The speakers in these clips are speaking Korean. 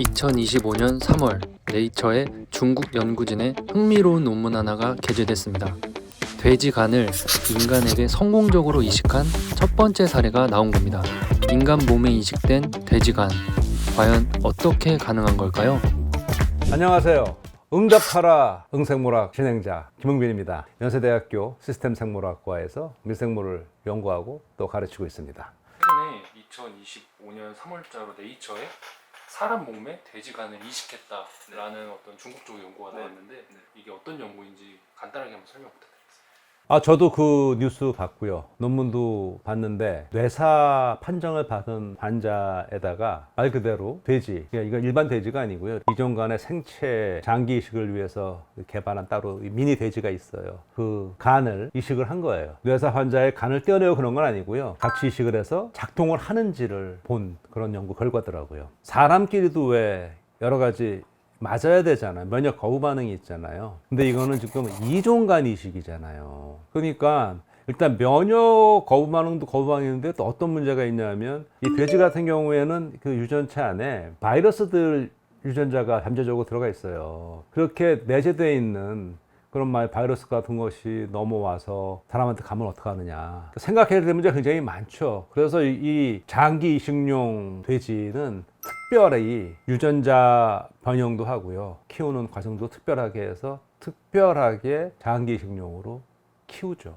2025년 3월 네이처의 중국 연구진의 흥미로운 논문 하나가 게재됐습니다. 돼지 간을 인간에게 성공적으로 이식한 첫 번째 사례가 나온 겁니다. 인간 몸에 이식된 돼지 간, 과연 어떻게 가능한 걸까요? 안녕하세요. 응답하라 응생물학 진행자 김흥빈입니다. 연세대학교 시스템생물학과에서 밀생물을 연구하고 또 가르치고 있습니다. 최근에 2025년 3월자로 네이처에 사람 몸에 돼지 간을 이식했다라는 어떤 중국 쪽 연구가 나왔는데 이게 어떤 연구인지 간단하게 한번 설명 부탁드립니다. 저도 그 뉴스 봤고요. 논문도 봤는데 뇌사 판정을 받은 환자에다가 말 그대로 돼지, 이건 일반 돼지가 아니고요. 이종간의 생체 장기 이식을 위해서 개발한 따로 미니 돼지가 있어요. 그 간을 이식을 한 거예요. 뇌사 환자의 간을 떼어내고 그런 건 아니고요. 같이 이식을 해서 작동을 하는지를 본 그런 연구 결과더라고요. 사람끼리도 왜 여러 가지 맞아야 되잖아요. 면역 거부 반응이 있잖아요. 근데 이거는 지금 이종간 이식이잖아요. 그러니까 일단 면역 거부 반응도 거부 반응인데 또 어떤 문제가 있냐면 이 돼지 같은 경우에는 그 유전체 안에 바이러스들 유전자가 잠재적으로 들어가 있어요. 그렇게 내재되어 있는 그런 바이러스 같은 것이 넘어와서 사람한테 가면 어떡하느냐 생각해야 될 문제가 굉장히 많죠. 그래서 이 장기 이식용 돼지는 특별히 유전자 변형도 하고요. 키우는 과정도 특별하게 해서 특별하게 장기 이식용으로 키우죠.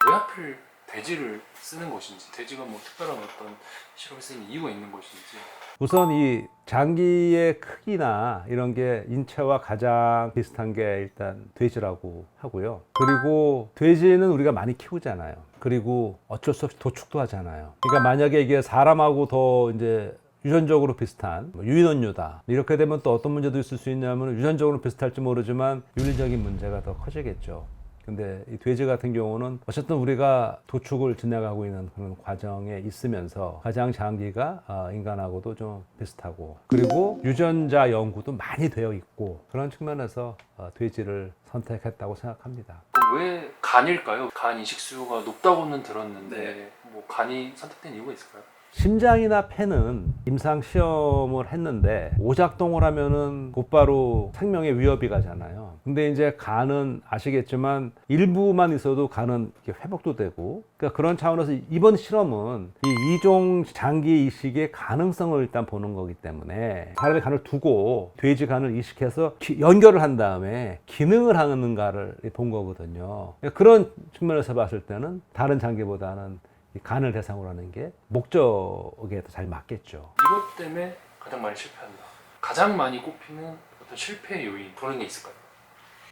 왜 하필 돼지를 쓰는 것인지, 돼지가 뭐 특별한 어떤 실험에 쓰는 이유가 있는 것인지. 우선 이 장기의 크기나 이런 게 인체와 가장 비슷한 게 일단 돼지라고 하고요. 그리고 돼지는 우리가 많이 키우잖아요. 그리고 어쩔 수 없이 도축도 하잖아요. 그러니까 만약에 이게 사람하고 더 이제 유전적으로 비슷한 유인원류다. 이렇게 되면 또 어떤 문제도 있을 수 있냐면 유전적으로 비슷할지 모르지만 윤리적인 문제가 더 커지겠죠. 근데 이 돼지 같은 경우는 어쨌든 우리가 도축을 지나가고 있는 그런 과정에 있으면서 가장 장기가 인간하고도 좀 비슷하고 그리고 유전자 연구도 많이 되어 있고 그런 측면에서 돼지를 선택했다고 생각합니다. 그럼 왜 간일까요? 간 이식 수요가 높다고는 들었는데 뭐 간이 선택된 이유가 있을까요? 심장이나 폐는 임상 시험을 했는데 오작동을 하면은 곧바로 생명의 위협이 가잖아요. 근데 이제 간은 아시겠지만 일부만 있어도 간은 회복도 되고 그러니까 그런 차원에서 이번 실험은 이 이종 장기 이식의 가능성을 일단 보는 거기 때문에 사람의 간을 두고 돼지 간을 이식해서 연결을 한 다음에 기능을 하는가를 본 거거든요. 그러니까 그런 측면에서 봤을 때는 다른 장기보다는 이 간을 대상으로 하는 게 목적에 더 잘 맞겠죠. 이것 때문에 가장 많이 실패한다. 가장 많이 꼽히는 어떤 실패 요인 그런 게 있을까요?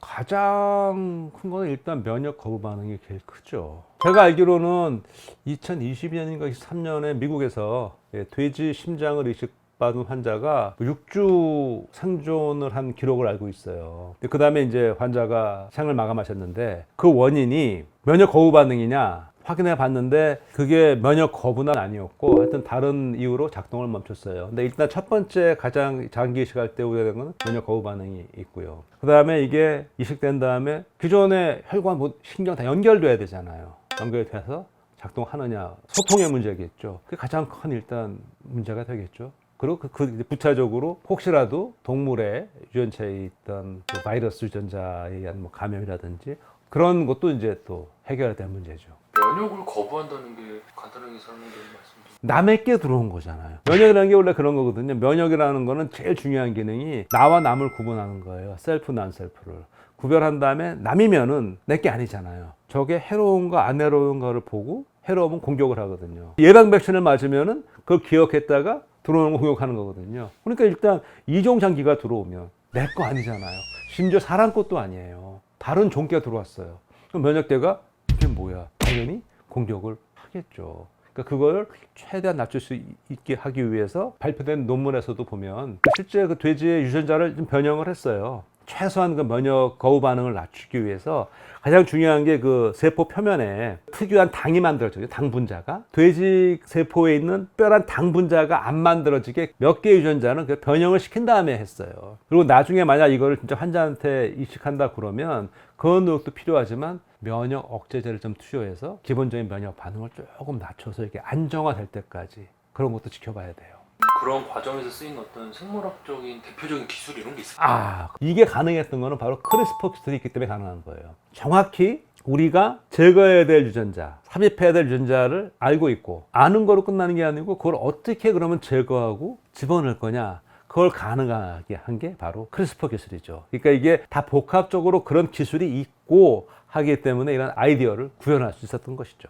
가장 큰 거는 일단 면역 거부 반응이 제일 크죠. 제가 알기로는 2022년인가 23년에 미국에서 돼지 심장을 이식받은 환자가 6주 생존을 한 기록을 알고 있어요. 그 다음에 이제 환자가 생을 마감하셨는데 그 원인이 면역 거부 반응이냐 확인해 봤는데 그게 면역 거부는 아니었고 하여튼 다른 이유로 작동을 멈췄어요. 근데 일단 첫 번째 가장 장기 이식할 때 우려된 건 면역 거부 반응이 있고요. 그 다음에 이게 이식된 다음에 기존의 혈관 신경 다 연결돼야 되잖아요. 연결돼서 작동하느냐 소통의 문제겠죠. 그게 가장 큰 일단 문제가 되겠죠. 그리고 그 부차적으로 혹시라도 동물의 유전체에 있던 그 바이러스 유전자에 의한 감염이라든지 그런 것도 이제 또 해결될 문제죠. 면역을 거부한다는 게 간단하게 설명드리는 말씀드립니다. 남의 게 들어온 거잖아요. 면역이라는 게 원래 그런 거거든요. 면역이라는 거는 제일 중요한 기능이 나와 남을 구분하는 거예요. 셀프, 난 셀프를. 구별한 다음에 남이면은 내 게 아니잖아요. 저게 해로운가 안 해로운가를 보고 해로우면 공격을 하거든요. 예방 백신을 맞으면은 그걸 기억했다가 들어오는 거 공격하는 거거든요. 그러니까 일단 이종장기가 들어오면 내 거 아니잖아요. 심지어 사람 것도 아니에요. 다른 종기가 들어왔어요. 그럼 면역대가 이게 뭐야? 당연히 공격을 하겠죠. 그러니까 그걸 최대한 낮출 수 있게 하기 위해서 발표된 논문에서도 보면 실제 그 돼지의 유전자를 좀 변형을 했어요. 최소한 그 면역 거부 반응을 낮추기 위해서 가장 중요한 게 그 세포 표면에 특유한 당이 만들어져요. 당 분자가 돼지 세포에 있는 특별한 당 분자가 안 만들어지게 몇 개의 유전자는 그 변형을 시킨 다음에 했어요. 그리고 나중에 만약 이거를 진짜 환자한테 이식한다 그러면 그런 노력도 필요하지만 면역 억제제를 좀 투여해서 기본적인 면역 반응을 조금 낮춰서 이렇게 안정화될 때까지 그런 것도 지켜봐야 돼요. 그런 과정에서 쓰인 어떤 생물학적인 대표적인 기술 이런 게 있을까요? 이게 가능했던 거는 바로 크리스퍼 기술이 있기 때문에 가능한 거예요. 정확히 우리가 제거해야 될 유전자, 삽입해야 될 유전자를 알고 있고, 아는 거로 끝나는 게 아니고 그걸 어떻게 그러면 제거하고 집어넣을 거냐, 그걸 가능하게 한 게 바로 크리스퍼 기술이죠. 그러니까 이게 다 복합적으로 그런 기술이 있고 하기 때문에 이런 아이디어를 구현할 수 있었던 것이죠.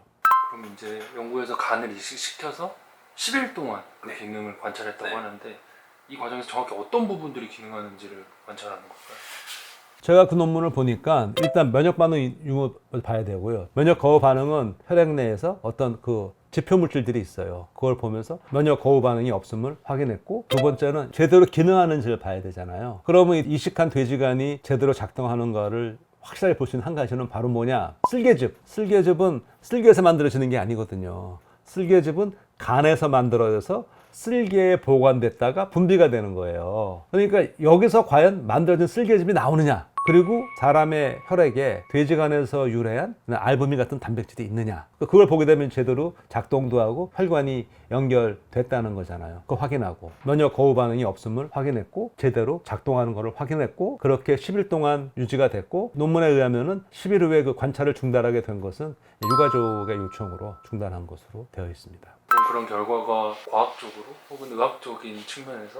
그럼 이제 연구에서 간을 이식시켜서 10일 동안 그 기능을 관찰했다고 하는데 이 과정에서 정확히 어떤 부분들이 기능하는지를 관찰하는 걸까요? 제가 그 논문을 보니까 일단 면역 반응 유무를 봐야 되고요. 면역 거부 반응은 혈액 내에서 어떤 그 지표 물질들이 있어요. 그걸 보면서 면역 거부 반응이 없음을 확인했고, 두 번째는 제대로 기능하는지를 봐야 되잖아요. 그러면 이식한 돼지간이 제대로 작동하는가를 확실하게 볼 수 있는 한 가지는 바로 뭐냐? 쓸개즙. 쓸개즙은 쓸개에서 만들어지는 게 아니거든요. 쓸개즙은 간에서 만들어져서 쓸개에 보관됐다가 분비가 되는 거예요. 그러니까 여기서 과연 만들어진 쓸개즙이 나오느냐, 그리고 사람의 혈액에 돼지간에서 유래한 알부민 같은 단백질이 있느냐, 그걸 보게 되면 제대로 작동도 하고 혈관이 연결됐다는 거잖아요. 그거 확인하고, 면역 거부 반응이 없음을 확인했고, 제대로 작동하는 것을 확인했고, 그렇게 10일 동안 유지가 됐고, 논문에 의하면은 10일 후에 그 관찰을 중단하게 된 것은 유가족의 요청으로 중단한 것으로 되어 있습니다. 그런 결과가 과학적으로 혹은 의학적인 측면에서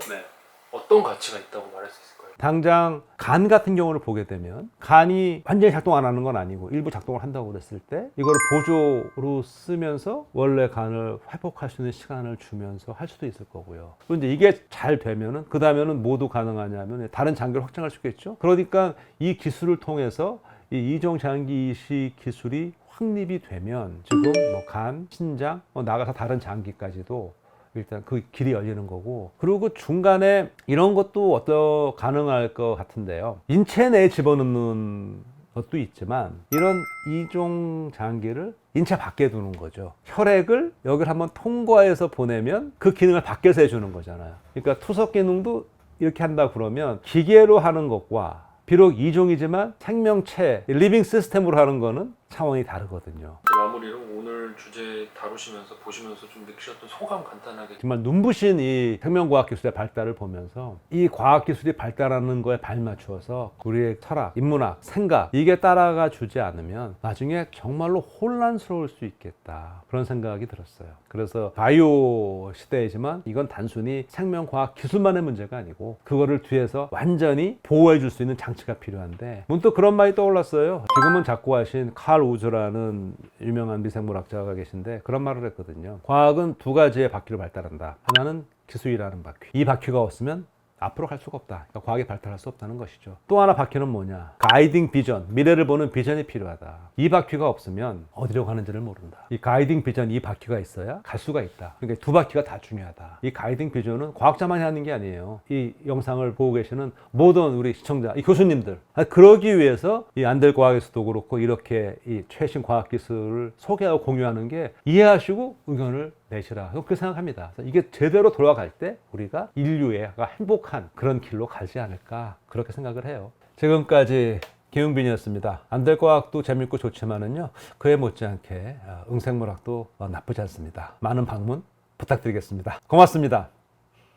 어떤 가치가 있다고 말할 수 있을까요? 당장 간 같은 경우를 보게 되면, 간이 완전히 작동 안 하는 건 아니고 일부 작동을 한다고 그랬을 때 이걸 보조로 쓰면서 원래 간을 회복할 수 있는 시간을 주면서 할 수도 있을 거고요. 그런데 이게 잘 되면은 그 다음에는 뭐도 가능하냐면 다른 장기를 확장할 수 있겠죠. 그러니까 이 기술을 통해서 이 이종 장기 이식 기술이 확립이 되면 지금 뭐 간, 신장, 나가서 다른 장기까지도 일단 그 길이 열리는 거고, 그리고 그 중간에 이런 것도 가능할 것 같은데요. 인체 내에 집어넣는 것도 있지만 이런 이종 장기를 인체 밖에 두는 거죠. 혈액을 여기를 한번 통과해서 보내면 그 기능을 밖에서 해주는 거잖아요. 그러니까 투석 기능도 이렇게 한다 그러면 기계로 하는 것과, 비록 이종이지만 생명체, 리빙 시스템으로 하는 거는 차원이 다르거든요. 마무리로 오늘 주제 다루시면서 보시면서 좀 느끼셨던 소감 간단하게. 정말 눈부신 이 생명과학 기술의 발달을 보면서 이 과학 기술이 발달하는 거에 발맞추어서 우리의 철학, 인문학, 생각, 이게 따라가 주지 않으면 나중에 정말로 혼란스러울 수 있겠다, 그런 생각이 들었어요. 그래서 바이오 시대이지만 이건 단순히 생명과학 기술만의 문제가 아니고 그거를 뒤에서 완전히 보호해 줄 수 있는 장치가 필요한데, 문득 그런 말이 떠올랐어요. 지금은 작고하신 칼 우즈라는 유명한 미생물학자가 계신데 그런 말을 했거든요. 과학은 두 가지의 바퀴로 발달한다. 하나는 기술이라는 바퀴. 이 바퀴가 없으면 앞으로 갈 수가 없다. 그러니까 과학이 발달할 수 없다는 것이죠. 또 하나 바퀴는 뭐냐? 가이딩 비전, 미래를 보는 비전이 필요하다. 이 바퀴가 없으면 어디로 가는지를 모른다. 이 가이딩 비전, 이 바퀴가 있어야 갈 수가 있다. 그러니까 두 바퀴가 다 중요하다. 이 가이딩 비전은 과학자만이 하는 게 아니에요. 이 영상을 보고 계시는 모든 우리 시청자, 이 교수님들, 그러기 위해서 이 안될 과학에서도 그렇고 이렇게 이 최신 과학 기술을 소개하고 공유하는 게, 이해하시고 의견을 내시라, 그렇게 생각합니다. 이게 제대로 돌아갈 때 우리가 인류가 행복한 그런 길로 가지 않을까, 그렇게 생각을 해요. 지금까지 김용빈이었습니다. 안될 과학도 재밌고 좋지만은요, 그에 못지않게 응생물학도 나쁘지 않습니다. 많은 방문 부탁드리겠습니다. 고맙습니다.